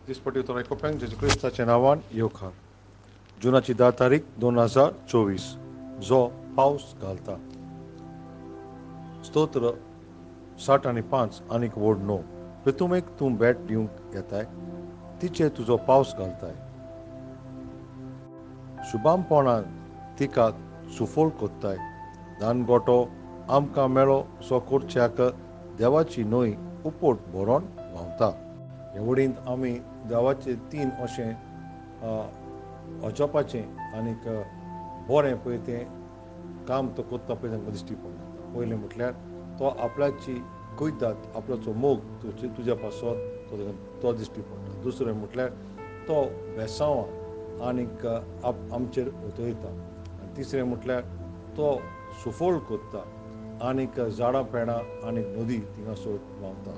दिसपट्टी उतर आयकोप्यांक जेजू क्रिस्ताच्या नांवान येवकार. जुनाची 10 तारीख 2024 जो पावस घालता. स्तोत्र 60 आनी 5 आनीक वोड 9. प्रथमेक तूं भेट दिवंक येताय, तिचे तुजो पावस घालताय. शुभामपणान तिका सुफोल कोत्ताय. दानगोटो आमकां मेळो सो करच्याक देवाची न्हंय उपोट भरोन व्हांवता. हे वडींत आमी देवाचें 3 अशें अजापाचें आनीक बरें पळय तें काम तो कोत्ता पळय तांकां दिश्टी पडटा. पयलें म्हटल्यार तो आपल्याची कुयदाद आपल्याचो मोग तुज्या पासत तो दिश्टी पडटा. दुसरें म्हटल्यार तो बेसांवां आनीक आमचेर उतयता. आनी तिसरें म्हटल्यार तो सुफोळ कोत्ता आनीक झाडां पेडां आनीक नदी थिंगासर व्हांवता.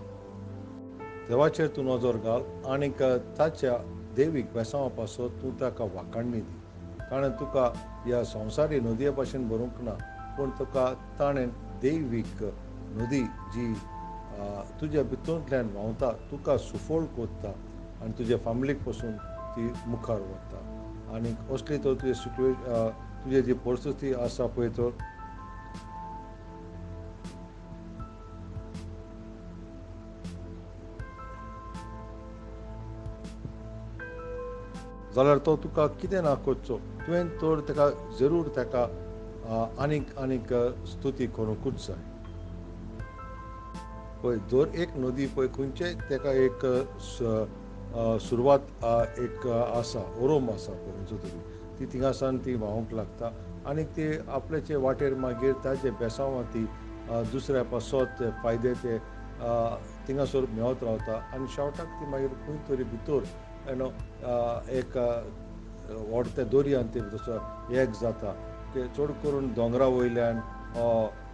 देवाचेर तूं नजर घाल आनीक ताच्या देवीक बेसांवा पासत तूं ताका वाखाणणी दी. ताणें तुका ह्या संवसारी नदये भाशेन बरोवंक ना, पूण तुका ताणें दैवीक नदी जी तुज्या भितूंतल्यान व्हांवता तुका सुफोळ कोत्ता आनी तुज्या फॅमिलीक पासून ती मुखार व्हरता. आनीक असली तर तुजी जी परिस्थिती आसा पळय तर जाल्यार तो तुका कितें ना करचो, तुवें तर ताका जरूर ताका आनीक आनीक स्तुती करूंकूच जाय. पळय दर एक नदी पळय खंयचेय ताका एक सुरवात एक आसा, ओरोम आसा पळय खंयचो तरी, ती थिंगासान ती व्हांवूंक लागता आनीक ती आपल्याचे वाटेर मागीर ताजे बेसांवां ती दुसऱ्या पासत फायदे ते थिंगासर मेळत रावता आनी शेवटाक ती मागीर खंय तरी भितर एक व्हडल्या दर्यान ते तसो एक जाता. ते चड करून दोंगरा वयल्यान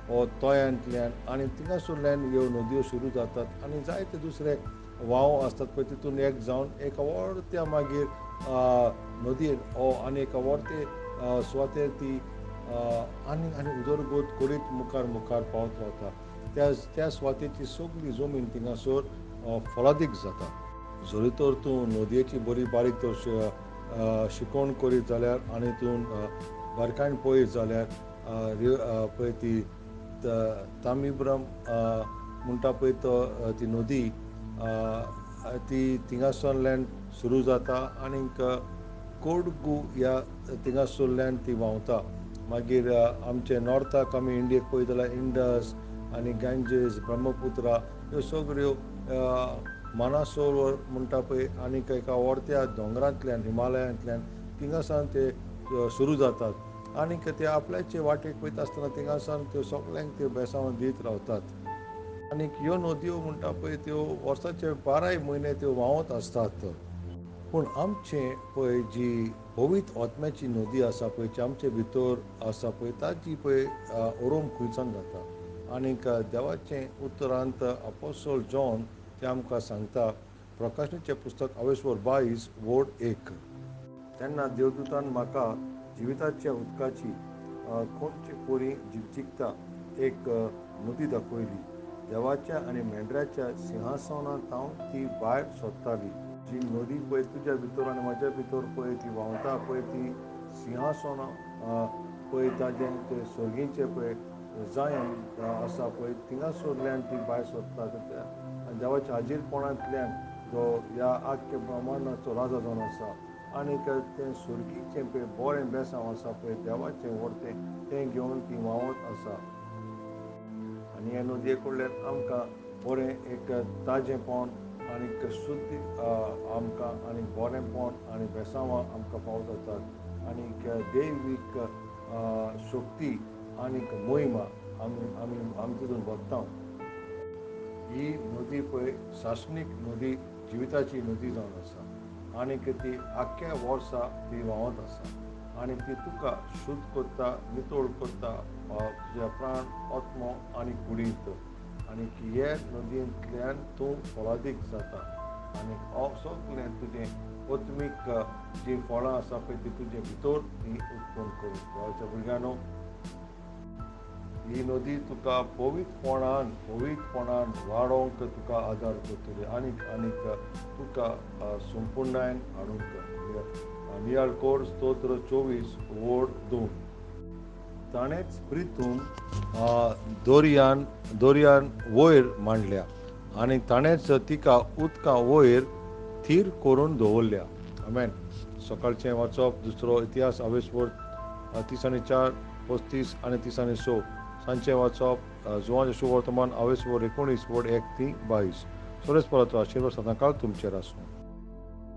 वो तळ्यांतल्यान आनी थिंगासरल्यान ह्यो नदयो सुरू जातात आनी जायते दुसरे व्हांव आसतात पळय तितून एक जावन एका व्हडल्या मागीर नदयेन आनी एका व्हडले सुवातेर ती आनी आनी उदरगत करीत मुखार मुखार पावत रावता. त्या सुवातेची सगळी जमीन थिंगासर फळादीक जाता. जरी तर तूं नदयेची बरी बारीक तर शिकोवण करीत जाल्यार आनी तूं बारकायन पळयत जाल्यार पळय ती तामिब्रम म्हणटा पळय तो ती नदी ती थिंगासरल्यान सुरू जाता आनीक कोडगू ह्या थिंगासरल्यान ती व्हांवता. मागीर आमचे नॉर्थाक आमी इंडियेक पळयत जाल्यार इंडस आनी गँजीस ब्रह्मपुत्रा ह्यो सगळ्यो मानासरोवर म्हणटा पळय आनीक एका व्हडल्या दोंगरांतल्यान हिमालयांतल्यान थिंगासान ते सुरू जातात आनीक ते आपल्याचे वाटेक वयता आसतना थिंगासान त्यो सगळ्यांक त्यो बेसांवां दीत रावतात. आनीक ह्यो नदयो म्हणटा पळय त्यो वर्साचे 12 म्हयने त्यो व्हांवत आसतात. पूण आमचें पळय जी पवित्र आत्म्याची नदी आसा पळय जी आमचे भितर आसा पळय ताची पळय ओरोम खंयच्यान जाता. आनीक देवाचें उतरांत अपोस्तल जॉन ते आमकां सांगता. प्रकाशणेचें पुस्तक 22 वोड 1. तेन्ना देवदूतान म्हाका जिविताच्या उदकाची खंयची कोरी जिकजिकता एक नदी दाखयली. देवाच्या आनी मेंढऱ्याच्या सिंहासनांतावन ती भायर सरताली. जी नदी पळय तुज्या भितर आनी म्हाज्या भितर पळय ती व्हांवता पळय ती सिंहासनां पळय ताजें ते सर्गीचें पळय जायन आसा पळय थिंगासरल्यान ती भायर सरता. देवाच्या हाजीरपणांतल्यान जो ह्या आख्या ब्रह्मांडाचो राजा जावन आसा आनीक तें सुर्गीचें पळय बरें बेसांव आसा पळय देवाचें व्हडलें तें घेवन ती व्हांवत आसा. आनी हे नदये कडल्यान आमकां बरें एक ताजेंपण आनीक शुद्ध आमकां आनीक बरेंपण आनी बेसांवां आमकां पावत जातात आनीक दैवीक शक्ती आनीक महिमा आमी तितून भोगता. ही नदी पळय शासनीक नदी जिविताची नदी जावन आसा आनीक ती आख्ख्या वर्सा ती व्हांवत आसा आनी ती तुका शुद्ध कोत्ता, नितळ कोत्ता तुज्या प्राण, आत्मो आनी कुडींत. आनीक हे नदयेंतल्यान तूं फळादीक जाता आनीक सगळें तुजें आत्मीक जीं फळां आसा पळय ती तुजे भितर ती उत्पन्न करूं. देवाच्या भुरग्यांनो, ही नदी तुका पवित्रपणान वाडोवंक तुका आदार करतली आनीक आनीक तुका संपूर्णायन हाडूंक नियाळ कोड स्तोत्र 24 वोड 2. ताणेच प्रितूम दोरयान वयर मांडल्या आनी ताणेच तिका उदकां वयर थीर करून दवरल्या. आमेन. सकाळचें वाचप दुसरो इतिहास 28 3:4 35 आनी 3:6. सांजचें वाचप जुवांचें शुभ वर्तमान 28 19 1 3 22. सोरेस परत आशिर्वाद सदांकाळ तुमचेर आसूं.